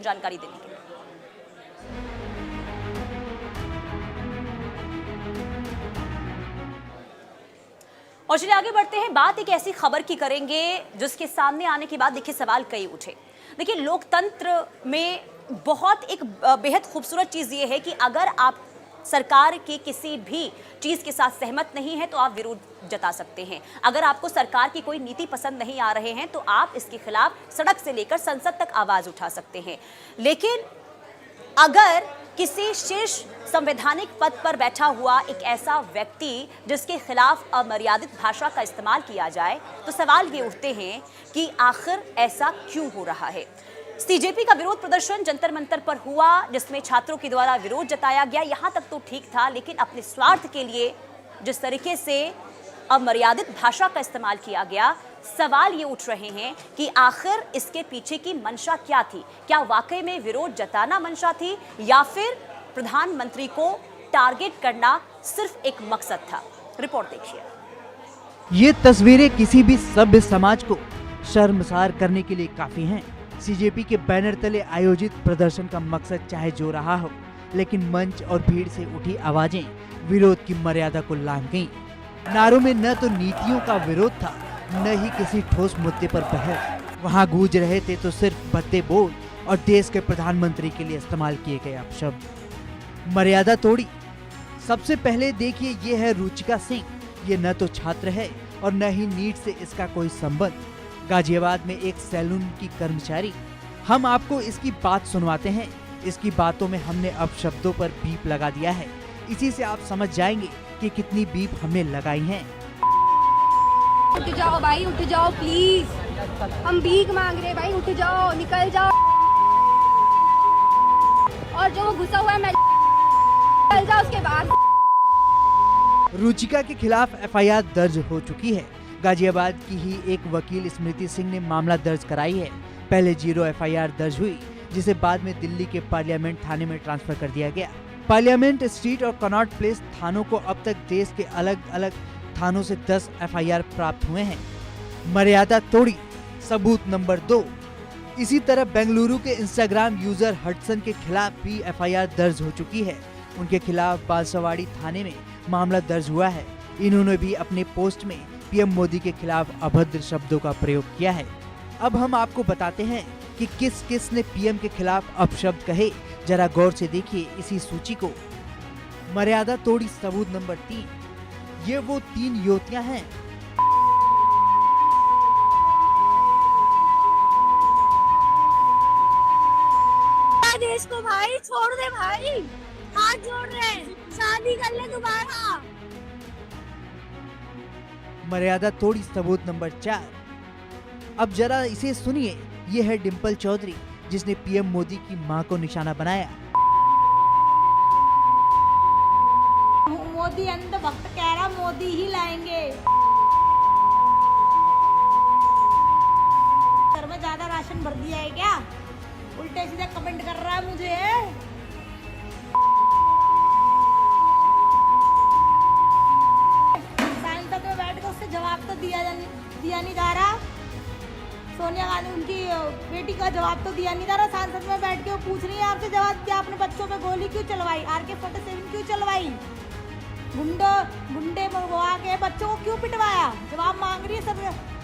जानकारी देने के लिए। और चलिए आगे बढ़ते हैं। बात एक ऐसी खबर की करेंगे जिसके सामने आने के बाद देखिए सवाल कई उठे। देखिए लोकतंत्र में बहुत एक बेहद खूबसूरत चीज ये है कि अगर आप सरकार के किसी भी चीज के साथ सहमत नहीं है तो आप विरोध जता सकते हैं। अगर आपको सरकार की कोई नीति पसंद नहीं आ रहे हैं तो आप इसके खिलाफ सड़क से लेकर संसद तक आवाज उठा सकते हैं। लेकिन अगर किसी शीर्ष संवैधानिक पद पर बैठा हुआ एक ऐसा व्यक्ति जिसके खिलाफ अमर्यादित भाषा का इस्तेमाल किया जाए तो सवाल ये उठते हैं कि आखिर ऐसा क्यों हो रहा है। सीजेपी का विरोध प्रदर्शन जंतर मंतर पर हुआ जिसमें छात्रों के द्वारा विरोध जताया गया। यहां तक तो ठीक था, लेकिन अपने स्वार्थ के लिए जिस तरीके से अमर्यादित भाषा का इस्तेमाल किया गया, सवाल ये उठ रहे हैं कि आखिर इसके पीछे की मंशा क्या थी। क्या वाकई में विरोध जताना मंशा थी या फिर प्रधानमंत्री को टारगेट करना सिर्फ एक मकसद था। रिपोर्ट देखिए। ये तस्वीरें किसी भी सभ्य समाज को शर्मसार करने के लिए काफी हैं। सीजेपी के बैनर तले आयोजित प्रदर्शन का मकसद चाहे जो रहा हो, लेकिन मंच और भीड़ से उठी आवाजें विरोध की मर्यादा को लांघ गईं। नारों में न तो नीतियों का विरोध था, न ही किसी ठोस मुद्दे पर बहस। वहां गूंज रहे थे तो सिर्फ भद्दे बोल और देश के प्रधानमंत्री के लिए इस्तेमाल किए गए अपशब्द। मर्यादा तोड़ी। सबसे पहले देखिए, ये है रुचिका सिंह। ये न तो छात्र है और न ही नीट से इसका कोई संबंध। गाजियाबाद में एक सैलून की कर्मचारी। हम आपको इसकी बात सुनवाते हैं। इसकी बातों में हमने अपशब्दों पर बीप लगा दिया है। इसी से आप समझ जाएंगे कि कितनी बीप हमने लगाई हैं। उठ जाओ भाई, उठ जाओ प्लीज, हम भीख मांग रहे भाई, उठ जाओ, निकल जाओ। और जो घुसा हुआ है मैं निकल जाओ उसके बाद। रुचिका के खिलाफ एफआईआर दर्ज हो चुकी है। गाजियाबाद की ही एक वकील स्मृति सिंह ने मामला दर्ज कराई है। पहले 0 एफआईआर दर्ज हुई, जिसे बाद में दिल्ली के पार्लियामेंट थाने में ट्रांसफर कर दिया गया। पार्लियामेंट स्ट्रीट और कनॉट प्लेस थानों को अब तक देश के अलग अलग थानों से 10 एफआईआर प्राप्त हुए हैं। मर्यादा तोड़ी, सबूत नंबर 2। इसी तरह बेंगलुरु के इंस्टाग्राम यूजर हडसन के खिलाफ भी एफआईआर दर्ज हो चुकी है। उनके खिलाफ बालसवाड़ी थाने में मामला दर्ज हुआ है। इन्होंने भी अपने पोस्ट में पीएम मोदी के खिलाफ अभद्र शब्दों का प्रयोग किया है। अब हम आपको बताते हैं कि किस किस ने पीएम के खिलाफ अपशब्द कहे। जरा गौर से देखिए इसी सूची को। मर्यादा तोड़ी सबूत नंबर 3। ये वो 3 युवतियां हैं। देश को भाई छोड़ दे भाई, हाथ जोड़ रहे हैं, शादी कर ले दोबारा। मर्यादा तोड़ी सबूत नंबर 4। अब जरा इसे सुनिए। ये है डिंपल चौधरी, जिसने पीएम मोदी की मां को निशाना बनाया। मोदी अंध भक्त कह रहा मोदी ही लाएंगे। घर में ज्यादा राशन भर दिया है क्या? उल्टे सीधे कमेंट कर रहा है मुझे। सांसद में बैठ कर उससे जवाब तो दिया नहीं जा रहा। सोनिया गांधी उनकी बेटी का जवाब तो दिया नहीं जा रहा। सांसद में बैठ के वो पूछ रही है आपसे जवाब, क्या आपने बच्चों पे गोली क्यों चलवाई, AK-47 क्यों चलवाई, गुंडे मंगवा के बच्चों को क्यों पिटवाया। जवाब मांग रही है सब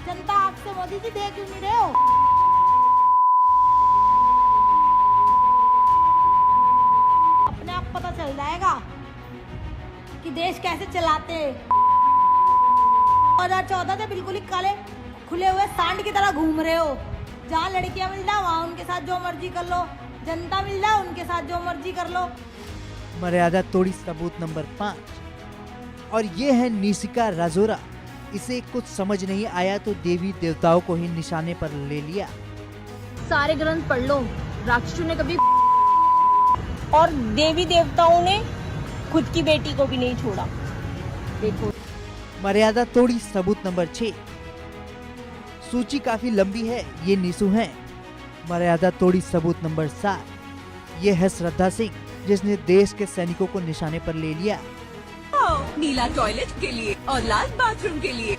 जनता आपसे। मोदी जी देख क्यों नहीं रहे हो? अपने आप पता चल जाएगा कि देश कैसे चलाते। 2014 से बिल्कुल ही काले खुले हुए सांड की तरह घूम रहे हो। जहाँ लड़कियां मिल जाए वहाँ उनके साथ जो मर्जी कर लो, जनता मिल जाए उनके साथ जो मर्जी कर लो। मर्यादा तोड़ी सबूत नंबर 5। और ये है निशिका राजोरा। इसे कुछ समझ नहीं आया तो देवी देवताओं को ही निशाने पर ले लिया। सारे ग्रंथ पढ़ लो, राक्षसों ने कभी और देवी देवताओं ने खुद की बेटी को भी नहीं छोड़ा। देखो। मर्यादा तोड़ी सबूत नंबर 6। सूची काफी लंबी है। ये निशु हैं। मर्यादा तोड़ी सबूत नंबर 7। ये है श्रद्धा सिंह, जिसने देश के सैनिकों को निशाने पर ले लिया। नीला टॉयलेट के लिए और लाल बाथरूम के लिए।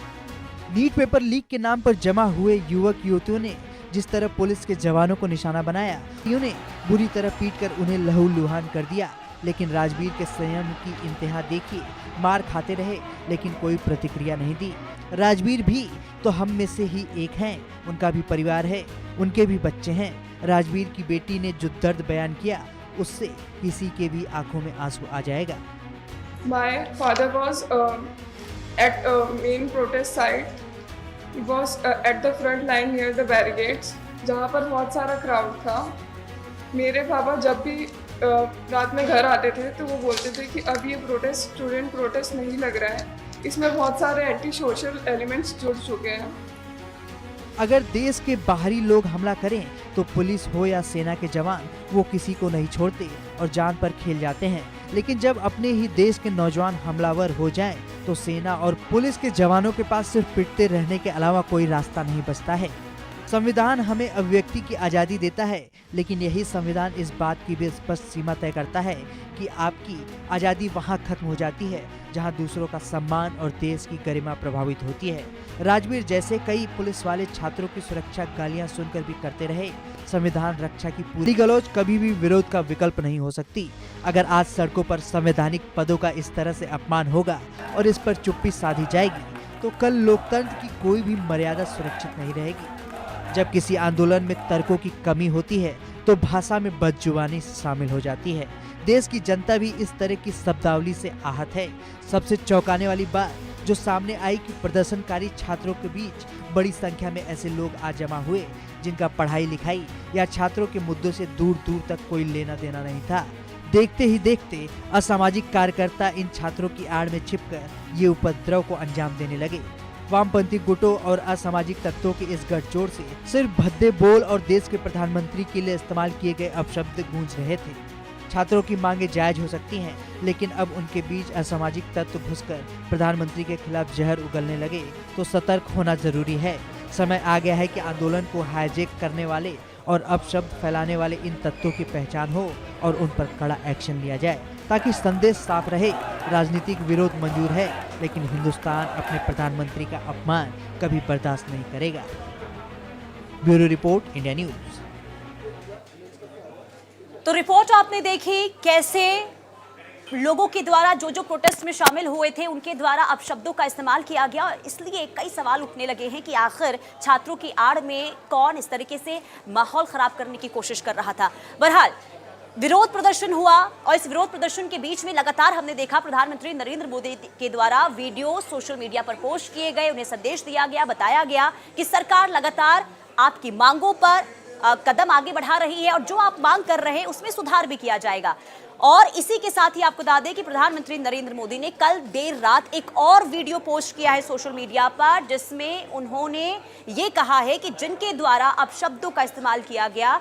नीट पेपर लीक के नाम पर जमा हुए युवक युवतियों ने जिस तरह पुलिस के जवानों को निशाना बनाया, उन्हें बुरी तरह पीटकर उन्हें लहूलुहान कर दिया। लेकिन राजवीर के संयम की इंतहा देखिए, मार खाते रहे लेकिन कोई प्रतिक्रिया नहीं दी। राजवीर भी तो हम में से ही एक हैं, उनका भी परिवार है, उनके भी बच्चे हैं। राजवीर की बेटी ने जो दर्द बयान किया, उससे किसी के भी आंखों में आंसू आ जाएगा। My father was at main protest site. He was at the front line near the barricades, जहाँ पर बहुत सारा क्राउड था। मेरे पापा जब भी रात में घर आते थे तो वो बोलते थे कि अब ये प्रोटेस्ट स्टूडेंट प्रोटेस्ट नहीं लग रहा है, इसमें बहुत सारे एंटी सोशल एलिमेंट्स जुड़ चुके हैं। अगर देश के बाहरी लोग हमला करें तो पुलिस हो या सेना के जवान, वो किसी को नहीं छोड़ते और जान पर खेल जाते हैं। लेकिन जब अपने ही देश के नौजवान हमलावर हो जाएं, तो सेना और पुलिस के जवानों के पास सिर्फ पिटते रहने के अलावा कोई रास्ता नहीं बचता है। संविधान हमें अभिव्यक्ति की आज़ादी देता है, लेकिन यही संविधान इस बात की भी स्पष्ट सीमा तय करता है कि आपकी आज़ादी वहां खत्म हो जाती है जहां दूसरों का सम्मान और देश की गरिमा प्रभावित होती है। राजवीर जैसे कई पुलिस वाले छात्रों की सुरक्षा गालियां सुनकर भी करते रहे। संविधान रक्षा की पूरी गलौज कभी भी विरोध का विकल्प नहीं हो सकती। अगर आज सड़कों पर संवैधानिक पदों का इस तरह से अपमान होगा और इस पर चुप्पी साधी जाएगी, तो कल लोकतंत्र की कोई भी मर्यादा सुरक्षित नहीं रहेगी। जब किसी आंदोलन में तर्कों की कमी होती है तो भाषा में बदजुबानी शामिल हो जाती है। देश की जनता भी इस तरह की शब्दावली से आहत है। सबसे चौंकाने वाली बात जो सामने आई कि प्रदर्शनकारी छात्रों के बीच बड़ी संख्या में ऐसे लोग आज जमा हुए जिनका पढ़ाई लिखाई या छात्रों के मुद्दों से दूर दूर तक कोई लेना देना नहीं था। देखते ही देखते असामाजिक कार्यकर्ता इन छात्रों की आड़ में छिपकर ये उपद्रव को अंजाम देने लगे। वामपंथी गुटों और असामाजिक तत्वों के इस गठजोड़ से सिर्फ भद्दे बोल और देश के प्रधानमंत्री के लिए इस्तेमाल किए गए अपशब्द गूंज रहे थे। छात्रों की मांगे जायज हो सकती हैं, लेकिन अब उनके बीच असामाजिक तत्व घुसकर प्रधानमंत्री के खिलाफ जहर उगलने लगे तो सतर्क होना जरूरी है। समय आ गया है कि आंदोलन को हाईजैक करने वाले और अपशब्द फैलाने वाले इन तत्वों की पहचान हो और उन पर कड़ा एक्शन लिया जाए, ताकि संदेश साफ रहे। राजनीतिक विरोध मंजूर है, लेकिन हिंदुस्तान अपने प्रधानमंत्री का अपमान कभी बर्दाश्त नहीं करेगा। Bureau report, India news. तो रिपोर्ट आपने देखी कैसे लोगों के द्वारा जो प्रोटेस्ट में शामिल हुए थे उनके द्वारा अपशब्दों का इस्तेमाल किया गया। इसलिए कई सवाल उठने लगे हैं कि आखिर छात्रों की आड़ में कौन इस तरीके से माहौल खराब करने की कोशिश कर रहा था। बहरहाल विरोध प्रदर्शन हुआ और इस विरोध प्रदर्शन के बीच में लगातार हमने देखा प्रधानमंत्री नरेंद्र मोदी के द्वारा वीडियो सोशल मीडिया पर पोस्ट किए गए, उन्हें संदेश दिया गया, बताया गया कि सरकार लगातार आपकी मांगों पर कदम आगे बढ़ा रही है और जो आप मांग कर रहे हैं उसमें सुधार भी किया जाएगा। और इसी के साथ ही आपको बता दें कि प्रधानमंत्री नरेंद्र मोदी ने कल देर रात एक और वीडियो पोस्ट किया है सोशल मीडिया पर, जिसमें उन्होंने ये कहा है कि जिनके द्वारा अपशब्दों का इस्तेमाल किया गया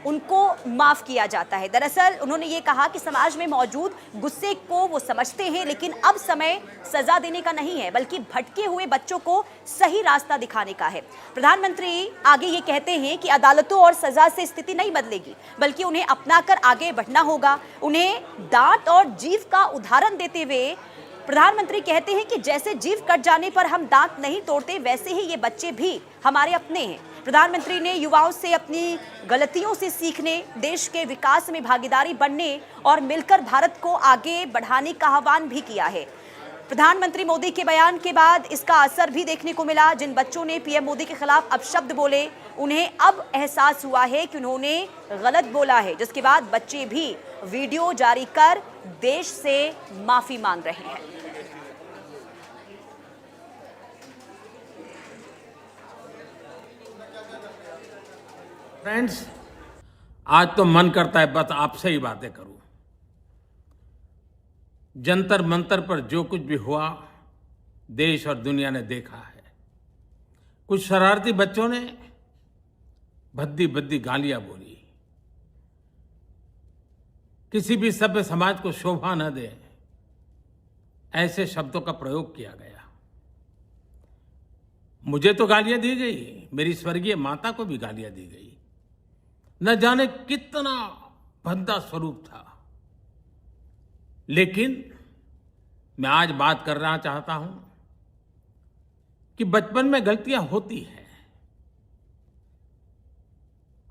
उनको माफ किया जाता है। दरअसल उन्होंने ये कहा कि समाज में मौजूद गुस्से को वो समझते हैं, लेकिन अब समय सजा देने का नहीं है बल्कि भटके हुए बच्चों को सही रास्ता दिखाने का है। प्रधानमंत्री आगे ये कहते हैं कि अदालतों और सजा से स्थिति नहीं बदलेगी, बल्कि उन्हें अपनाकर आगे बढ़ना होगा। उन्हें दांत और जीभ का उदाहरण देते हुए प्रधानमंत्री कहते हैं कि जैसे जीभ कट जाने पर हम दांत नहीं तोड़ते, वैसे ही ये बच्चे भी हमारे अपने हैं। प्रधानमंत्री ने युवाओं से अपनी गलतियों से सीखने, देश के विकास में भागीदारी बनने और मिलकर भारत को आगे बढ़ाने का आह्वान भी किया है। प्रधानमंत्री मोदी के बयान के बाद इसका असर भी देखने को मिला। जिन बच्चों ने पीएम मोदी के खिलाफ अपशब्द बोले, उन्हें अब एहसास हुआ है कि उन्होंने गलत बोला है, जिसके बाद बच्चे भी वीडियो जारी कर देश से माफी मांग रहे हैं। फ्रेंड्स, आज तो मन करता है बस आपसे ही बातें करूं। जंतर मंतर पर जो कुछ भी हुआ देश और दुनिया ने देखा है। कुछ शरारती बच्चों ने भद्दी भद्दी गालियां बोली, किसी भी सभ्य समाज को शोभा न दे ऐसे शब्दों का प्रयोग किया गया। मुझे तो गालियां दी गई, मेरी स्वर्गीय माता को भी गालियां दी गई। न जाने कितना भद्दा स्वरूप था, लेकिन मैं आज बात करना चाहता हूं कि बचपन में गलतियां होती हैं,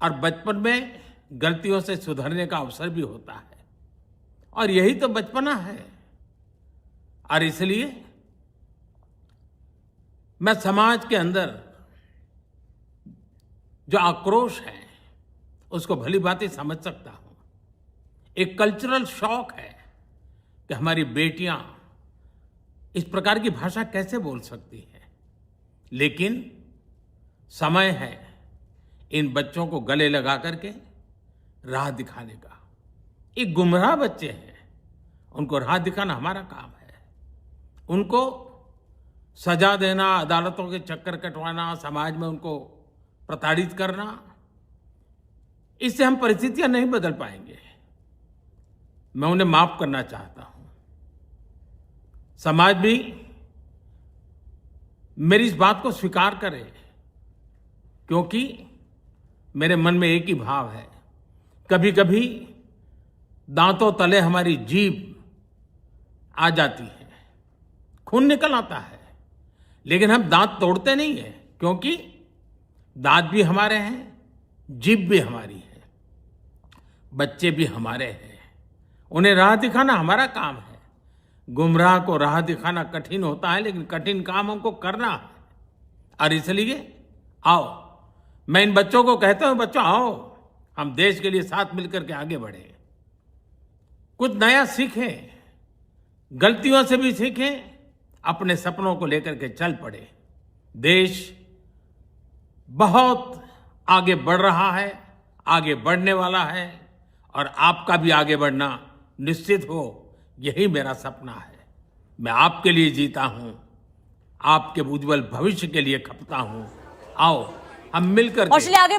और बचपन में गलतियों से सुधरने का अवसर भी होता है, और यही तो बचपना है। और इसलिए मैं समाज के अंदर जो आक्रोश है उसको भली भांति समझ सकता हूं। एक कल्चरल शॉक है कि हमारी बेटियां इस प्रकार की भाषा कैसे बोल सकती हैं, लेकिन समय है इन बच्चों को गले लगा करके राह दिखाने का। एक गुमराह बच्चे हैं, उनको राह दिखाना हमारा काम है। उनको सजा देना, अदालतों के चक्कर कटवाना, समाज में उनको प्रताड़ित करना, इससे हम परिस्थितियां नहीं बदल पाएंगे। मैं उन्हें माफ करना चाहता हूं। समाज भी मेरी इस बात को स्वीकार करे, क्योंकि मेरे मन में एक ही भाव है। कभी कभी दांतों तले हमारी जीभ आ जाती है, खून निकल आता है, लेकिन हम दांत तोड़ते नहीं है, क्योंकि दांत भी हमारे हैं, जीभ भी हमारी है, बच्चे भी हमारे हैं। उन्हें राह दिखाना हमारा काम है। गुमराह को राह दिखाना कठिन होता है, लेकिन कठिन काम हमको करना है। और इसलिए आओ, मैं इन बच्चों को कहता हूं, बच्चों आओ, हम देश के लिए साथ मिलकर के आगे बढ़े, कुछ नया सीखें, गलतियों से भी सीखें, अपने सपनों को लेकर के चल पड़े। देश बहुत आगे बढ़ रहा है, आगे बढ़ने वाला है, और आपका भी आगे बढ़ना निश्चित हो, यही मेरा सपना है। मैं आपके लिए जीता हूं, आपके उज्जवल भविष्य के लिए खपता हूं। आओ हम मिलकर और चलिए आगे